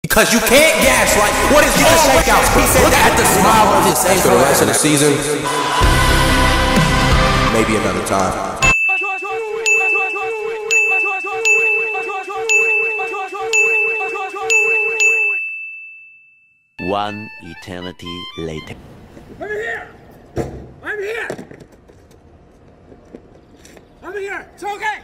Because you can't gaslight. What is these shakeouts? He said that at the smile on his face for the rest of the season. Maybe another time. One eternity later. I'm here! I'm here! I'm here! It's okay!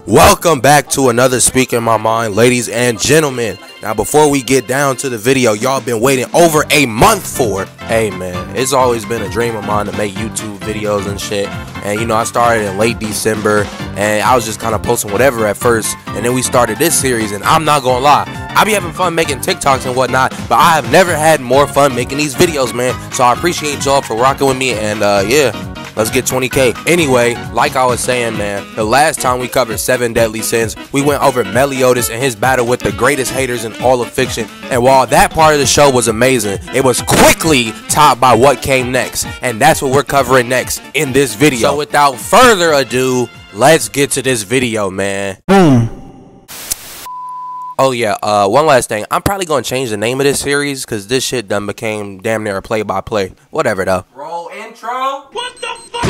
Welcome back to another Speaking My Mind, ladies and gentlemen. Now, before we get down to the video y'all been waiting over a month for, hey man, it's always been a dream of mine to make YouTube videos and shit. And you know, I started in late December and I was just kind of posting whatever at first, and then we started this series, and I'm not gonna lie, I be having fun making TikToks and whatnot, but I have never had more fun making these videos, man. So I appreciate y'all for rocking with me, and yeah, let's get 20K. Anyway, like I was saying, man, the last time we covered 7 Deadly Sins, we went over Meliodas and his battle with the greatest haters in all of fiction. And while that part of the show was amazing, it was quickly topped by what came next. And that's what we're covering next in this video. So without further ado, let's get to this video, man. Oh yeah, one last thing. I'm probably gonna change the name of this series because this shit done became damn near a play-by-play. Whatever though. Roll intro. What the fuck?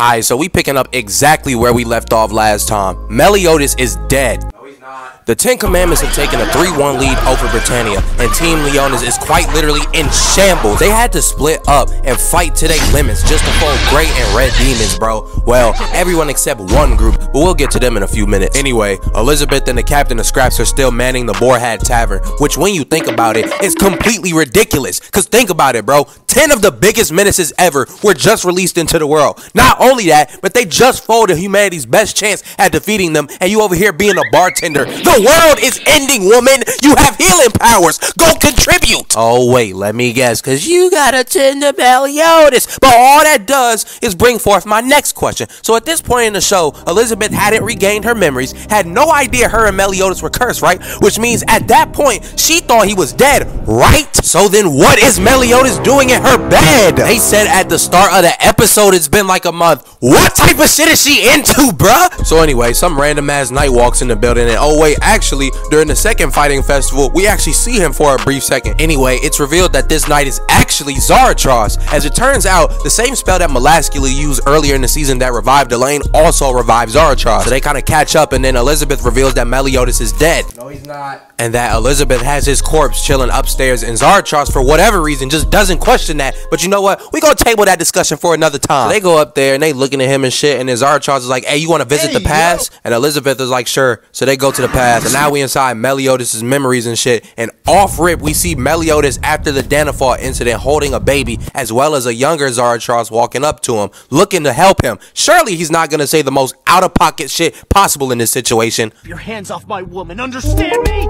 Alright, so we picking up exactly where we left off last time. Meliodas is dead. No, he's not. The 10 Commandments have taken a 3-1 lead over Britannia, and Team Leonis is quite literally in shambles. They had to split up and fight to their limits just to fold Grey and Red demons, bro. Well, everyone except one group, but we'll get to them in a few minutes. Anyway, Elizabeth and the captain of Scraps are still manning the Boarhat Tavern, which when you think about it, is completely ridiculous. Cause think about it, bro. 10 of the biggest menaces ever were just released into the world. Not only that, but they just folded humanity's best chance at defeating them, and you over here being a bartender. The world is ending, woman. You have healing powers. Go contribute. Oh wait, let me guess, cause you gotta tend to Meliodas. But all that does is bring forth my next question. So at this point in the show, Elizabeth hadn't regained her memories, had no idea her and Meliodas were cursed, right? Which means at that point, she thought he was dead, right? So then what is Meliodas doing in her bed? They said at the start of the episode it's been like a month. What type of shit is she into, bruh? So anyway, some random ass knight walks in the building, and oh wait, actually, during the second fighting festival, we actually see him for a brief second. Anyway, it's revealed that this knight is actually Zaratros. As it turns out, the same spell that Melaskula used earlier in the season that revived Elaine also revives Zaratros. So they kind of catch up, and then Elizabeth reveals that Meliodas is dead. No, he's not. And that Elizabeth has his corpse chilling upstairs, and Zaratros, for whatever reason, just doesn't question that. But you know what? We gonna table that discussion for another time. So they go up there, and they looking at him and shit, and then Zaratros is like, hey, you want to visit the past? And Elizabeth is like, sure. So they go to the past, and now we inside Meliodas' memories and shit, and off rip, we see Meliodas after the Danafall incident holding a baby, as well as a younger Zaratros walking up to him, looking to help him. Surely he's not gonna say the most out-of-pocket shit possible in this situation. Your hands off my woman, understand me?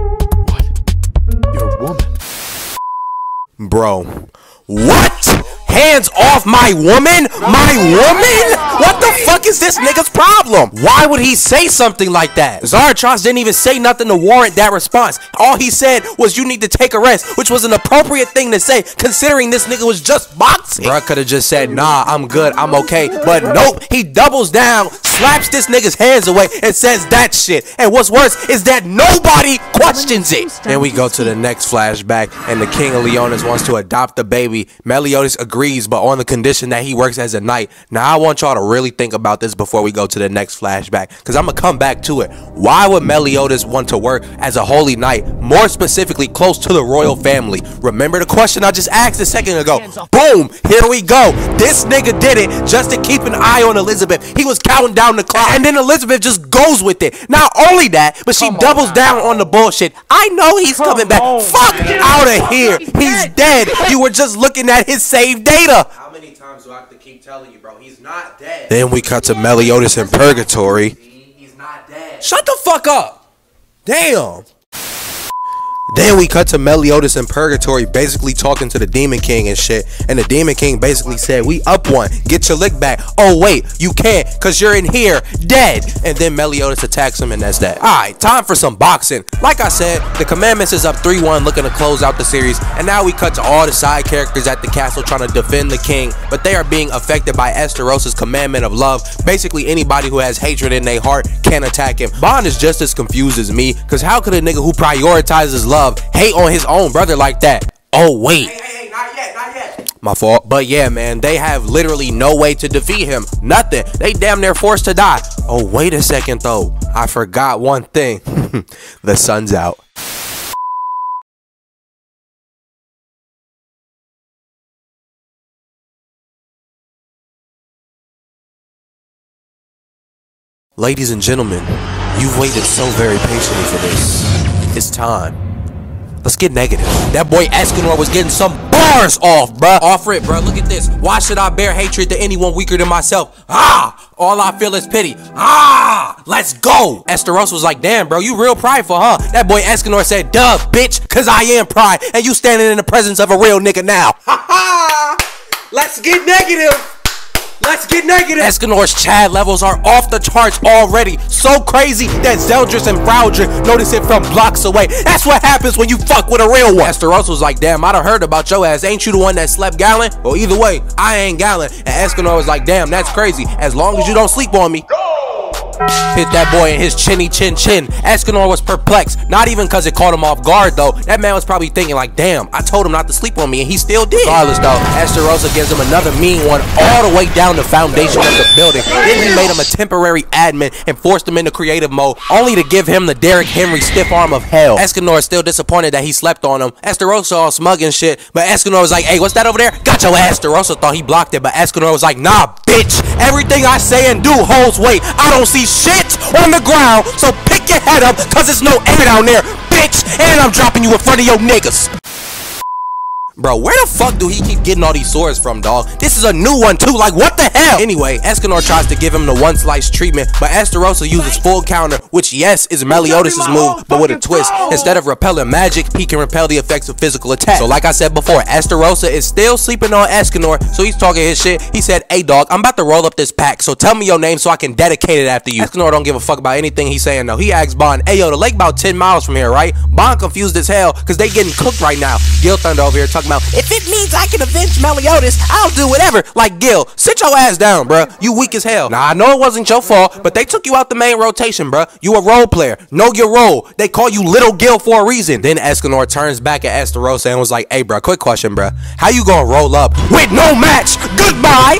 Your woman? Bro, what? Hands off my woman? My woman? What the fuck is this nigga's problem? Why would he say something like that? Zaratros didn't even say nothing to warrant that response. All he said was you need to take a rest, which was an appropriate thing to say considering this nigga was just boxing. Bruh could have just said, nah, I'm good, I'm okay. But nope, he doubles down, slaps this nigga's hands away, and says that shit. And what's worse is that nobody questions it. Then we go to the next flashback, and the king of Leonis wants to adopt the baby. Meliodas agrees, but on the condition that he works as a knight. Now I want y'all to really think about this before we go to the next flashback, because I'm gonna come back to it. Why would Meliodas want to work as a holy knight, more specifically close to the royal family? Remember the question I just asked a second ago? Boom, here we go. This nigga did it just to keep an eye on Elizabeth. He was counting down the clock, and then Elizabeth just goes with it. Not only that, but she doubles down on the bullshit. I know he's coming back. Fuck out of here. He's dead. You were just looking at his saved data. How many times do I have to keep telling you, bro? He's not dead. Then we cut to Meliodas in purgatory. He's not dead. Shut the fuck up. Damn. Then we cut to Meliodas in Purgatory basically talking to the Demon King and shit. And the Demon King basically said, we up one, get your lick back. Oh wait, you can't cause you're in here, dead. And then Meliodas attacks him and that's that. Alright, time for some boxing. Like I said, the Commandments is up 3-1 looking to close out the series. And now we cut to all the side characters at the castle trying to defend the king. But they are being affected by Esterosa's commandment of love. Basically anybody who has hatred in their heart can attack him. Bond is just as confused as me, cause how could a nigga who prioritizes love hate on his own brother like that? Oh wait. Hey, not yet. My fault. But yeah, man, they have literally no way to defeat him. Nothing. They damn near forced to die. Oh, wait a second though. I forgot one thing. The sun's out. Ladies and gentlemen, you've waited so very patiently for this. It's time. Let's get negative. That boy Escanor was getting some bars off, bruh. Offer it, bruh. Look at this. Why should I bear hatred to anyone weaker than myself? Ah! All I feel is pity. Ah! Let's go! Esterosa was like, damn, bro, you real prideful, huh? That boy Escanor said, duh, bitch, cause I am pride, and you standing in the presence of a real nigga now. Ha ha! Let's get negative! Let's get negative. Escanor's Chad levels are off the charts already. So crazy that Zeldris and Frowdrick notice it from blocks away. That's what happens when you fuck with a real one. Esterosa was like, damn, I done heard about your ass. Ain't you the one that slept Galen? Well, either way, I ain't Galen. And Escanor was like, damn, that's crazy. As long as you don't sleep on me. Hit that boy in his chinny chin chin. Escanor was perplexed, not even cause it caught him off guard though. That man was probably thinking like, damn, I told him not to sleep on me and he still did. Regardless though, Esterosa gives him another mean one all the way down the foundation of the building. Then he made him a temporary admin and forced him into creative mode, only to give him the Derrick Henry stiff arm of hell. Escanor is still disappointed that he slept on him. Esterosa all smug and shit, but Escanor was like, hey, what's that over there? Got your ass. Esterosa thought he blocked it, but Escanor was like, nah, bitch, everything I say and do holds weight. I don't see shit on the ground, so pick your head up, cause there's no air down there, bitch, and I'm dropping you in front of your niggas. Bro, where the fuck do he keep getting all these swords from, dog? This is a new one too, like what the hell? Anyway, Escanor tries to give him the one slice treatment, but Esterosa uses full counter, which yes, is Meliodas' move, but with a twist. Instead of repelling magic, he can repel the effects of physical attack. So like I said before, Esterosa is still sleeping on Escanor, so he's talking his shit. He said, hey dog, I'm about to roll up this pack, so tell me your name so I can dedicate it after you. Escanor don't give a fuck about anything he's saying though. He asks Bond, hey yo, the lake about 10 miles from here, right? Bond confused as hell, cause they getting cooked right now. Gil Thunder over here talking about, if it means I can avenge Meliodas, I'll do whatever. Like, Gil, sit your ass down, bruh. You weak as hell. Now, I know it wasn't your fault, but they took you out the main rotation, bruh. You a role player. Know your role. They call you Little Gil for a reason. Then Escanor turns back at Esterosa and was like, hey, bruh, quick question, bruh. How you gonna roll up with no match? Goodbye!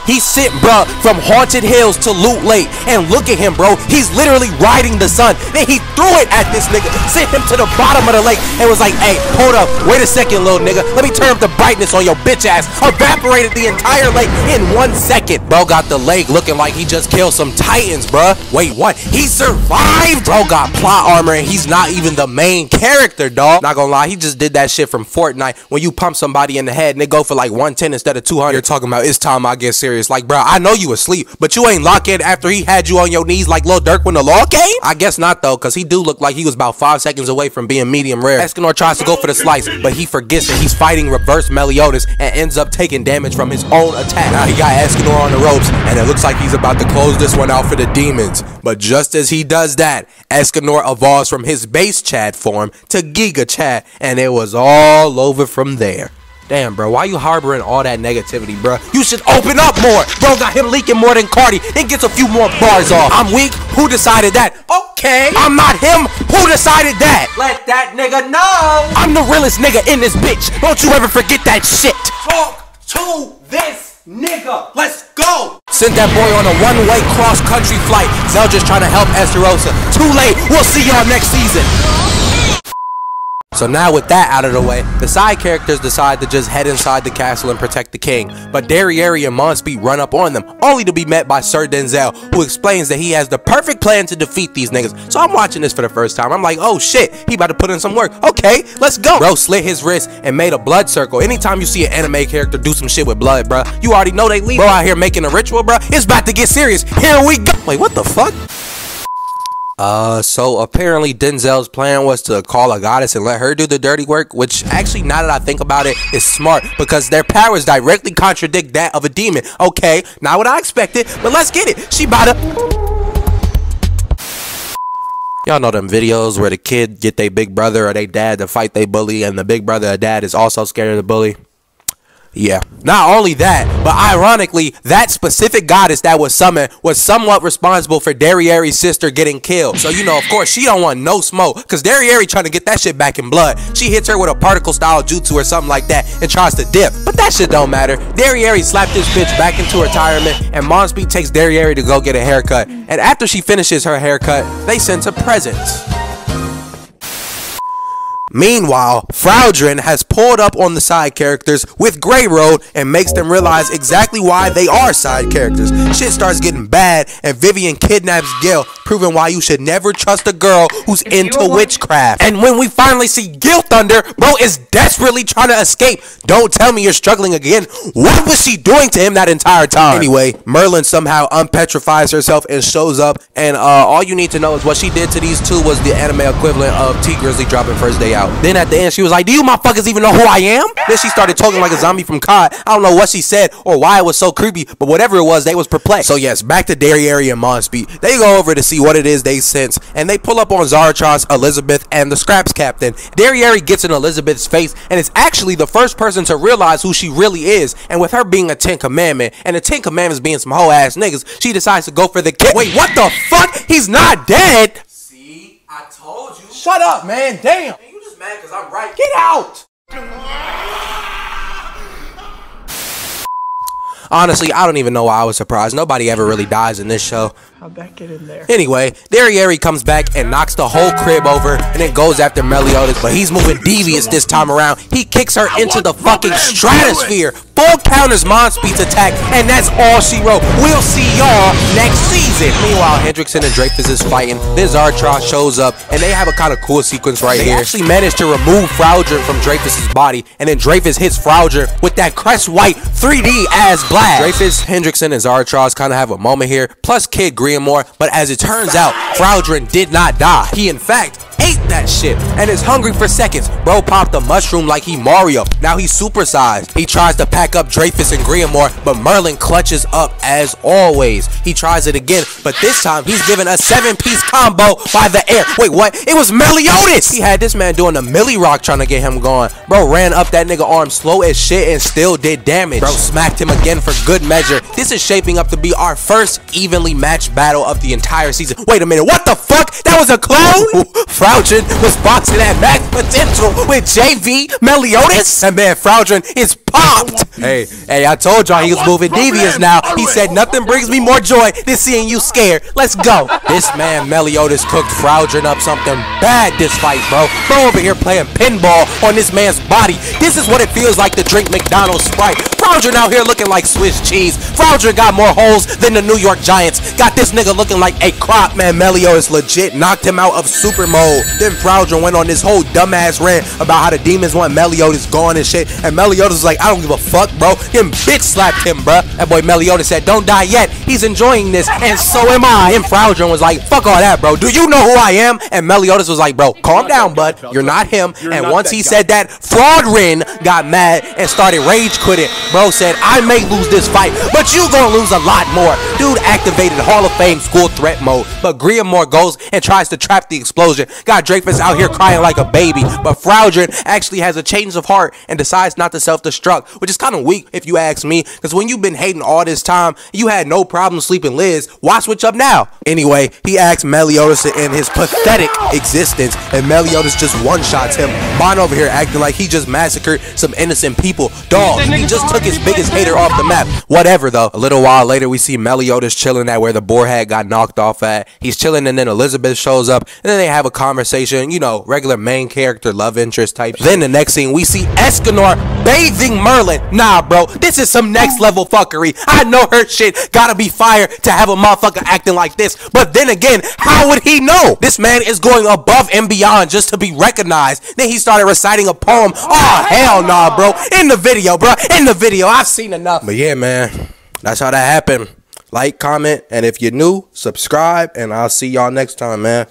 He's sent, bruh, from Haunted Hills to Loot Lake. And look at him, bro. He's literally riding the sun. Then he threw it at this nigga, sent him to the bottom of the lake, and was like, hey, hold up. Wait a second, little nigga. Let me turn up the brightness on your bitch ass. Evaporated the entire lake in 1 second. Bro got the lake looking like he just killed some titans, bruh. Wait, what? He survived? Bro got plot armor, and he's not even the main character, dog. Not gonna lie, he just did that shit from Fortnite. When you pump somebody in the head and they go for like 110 instead of 200. You're talking about, it's time I get serious. Like, bro, I know you asleep, but you ain't lock in after he had you on your knees like Lil Durk when the law came? I guess not though, cause he do look like he was about 5 seconds away from being medium rare. Escanor tries to go for the slice, but he forgets that he's fighting reverse Meliodas and ends up taking damage from his own attack. Now he got Escanor on the ropes, and it looks like he's about to close this one out for the demons. But just as he does that, Escanor evolves from his base Chad form to Giga Chad, and it was all over from there. Damn, bro, why you harboring all that negativity, bro? You should open up more. Bro got him leaking more than Cardi, then gets a few more bars off. I'm weak. Who decided that? Okay, I'm not him. Who decided that? Let that nigga know. I'm the realest nigga in this bitch. Don't you ever forget that shit. Talk to this nigga. Let's go. Sent that boy on a one-way cross-country flight. Zeldris trying to help Esterosa. Too late. We'll see y'all next season. So now with that out of the way, the side characters decide to just head inside the castle and protect the king. But Darriere and Monspeed run up on them, only to be met by Sir Denzel, who explains that he has the perfect plan to defeat these niggas. So I'm watching this for the first time. I'm like, oh shit, he about to put in some work. Okay, let's go. Bro slit his wrist and made a blood circle. Anytime you see an anime character do some shit with blood, bro, you already know they leave. Bro out here making a ritual, bro. It's about to get serious. Here we go. Wait, what the fuck? So apparently Denzel's plan was to call a goddess and let her do the dirty work, which actually, now that I think about it, is smart because their powers directly contradict that of a demon. Okay, not what I expected, but let's get it. She bout to... Y'all know them videos where the kid get their big brother or their dad to fight their bully, and the big brother or dad is also scared of the bully? Yeah. Not only that, but ironically, that specific goddess that was summoned was somewhat responsible for Derrieri's sister getting killed. So, you know, of course, she don't want no smoke, because Derrieri trying to get that shit back in blood. She hits her with a particle-style jutsu or something like that and tries to dip. But that shit don't matter. Derrieri slapped this bitch back into retirement, and Monspeed takes Derrieri to go get a haircut. And after she finishes her haircut, they send some presents. Meanwhile, Frowdren has pulled up on the side characters with Grey Road and makes them realize exactly why they are side characters. Shit starts getting bad and Vivian kidnaps Gil, proving why you should never trust a girl who's into witchcraft. And when we finally see Gil Thunder, bro is desperately trying to escape. Don't tell me you're struggling again. What was she doing to him that entire time? Anyway, Merlin somehow unpetrifies herself and shows up, and all you need to know is what she did to these two was the anime equivalent of T Grizzly dropping First Day Out. Then at the end, she was like, do you motherfuckers even know who I am? Then she started talking like a zombie from COD. I don't know what she said or why it was so creepy, but whatever it was, they was perplexed. So yes, back to Derrieri and Monspeed. They go over to see what it is they sense, and they pull up on Zartros, Elizabeth, and the Scraps captain. Derrieri gets in Elizabeth's face, and is actually the first person to realize who she really is. And with her being a 10 Commandment, and the 10 Commandments being some hoe-ass niggas, she decides to go for the kid. Wait, what the fuck? He's not dead! See? I told you. Shut up, man. Damn. Mad because I'm right. Get out! Honestly, I don't even know why I was surprised. Nobody ever really dies in this show. How'd that get in there? Anyway, Derrieri comes back and knocks the whole crib over and then goes after Meliodas, but he's moving devious this time around. He kicks her into the fucking stratosphere. Full counters Monspeed's attack, and that's all she wrote. We'll see y'all next season. Meanwhile, Hendrickson and Dreyfus is fighting. Then Zartros shows up, and they have a kind of cool sequence right here. They actually managed to remove Frowdren from Dreyfus's body, and then Dreyfus hits Frowdren with that crest white 3D ass blast. Dreyfus, Hendrickson, and Zartros kind of have a moment here, plus Kid Griamore, but as it turns out, Frowdren did not die. He, in fact, ate that shit and is hungry for seconds. Bro popped a mushroom like he Mario. Now he's supersized. He tries to pack up Dreyfus and Griamore, but Merlin clutches up as always. He tries it again, but this time he's given a 7-piece combo by the air. Wait, what? It was Meliodas! He had this man doing a Millie Rock trying to get him going. Bro ran up that nigga arm slow as shit and still did damage. Bro smacked him again for good measure. This is shaping up to be our first evenly matched battle of the entire season. Wait a minute, what the fuck? That was a clone? Frowdren was boxing at max potential with JV Meliodas, and man, Frowdren is popped. Hey, I told y'all he was moving devious now. He said nothing brings me more joy than seeing you scared. Let's go. This man Meliodas cooked Frowdren up something bad this fight, bro. Bro over here playing pinball on this man's body. This is what it feels like to drink McDonald's Sprite. Frowdren out here looking like Swiss cheese. Frowdren got more holes than the New York Giants. Got this nigga looking like a crop. Man, Meliodas legit knocked him out of super mode. Then Frowdren went on this whole dumbass rant about how the demons want Meliodas gone and shit. And Meliodas was like, I don't give a fuck, bro. Him bitch slapped him, bro. That boy Meliodas said, don't die yet. He's enjoying this, and so am I. And Frowdren was like, fuck all that, bro. Do you know who I am? And Meliodas was like, bro, calm down, bud. You're not him. And once he said that, Frowdren got mad and started rage quitting. Bro said, I may lose this fight, but you gonna lose a lot more. Dude activated Hall of Fame school threat mode, but Griamore goes and tries to trap the explosion. Got Dreyfus out here crying like a baby, but Frowdren actually has a change of heart and decides not to self-destruct, which is kind of weak if you ask me, because when you've been hating all this time, you had no problem sleeping Liz. Why switch up now? Anyway, he asks Meliodas to end his pathetic existence, and Meliodas just one-shots him. Mon over here acting like he just massacred some innocent people. Dog, he just took his biggest hater off the map. Whatever though. A little while later, we see Meliodas chilling at where the boar hat got knocked off at. He's chilling, and then Elizabeth shows up, and then they have a conversation, you know, regular main character love interest type. Then the next scene, we see Escanor bathing Merlin. Nah, bro, this is some next level fuckery. I know her shit gotta be fire to have a motherfucker acting like this, but then again, how would he know? This man is going above and beyond just to be recognized. Then he started reciting a poem. Oh, hell nah, bro. In the video, bro. In the video. I've seen enough. But yeah, man, that's how that happened. Like, comment, and if you're new, subscribe, and I'll see y'all next time, man.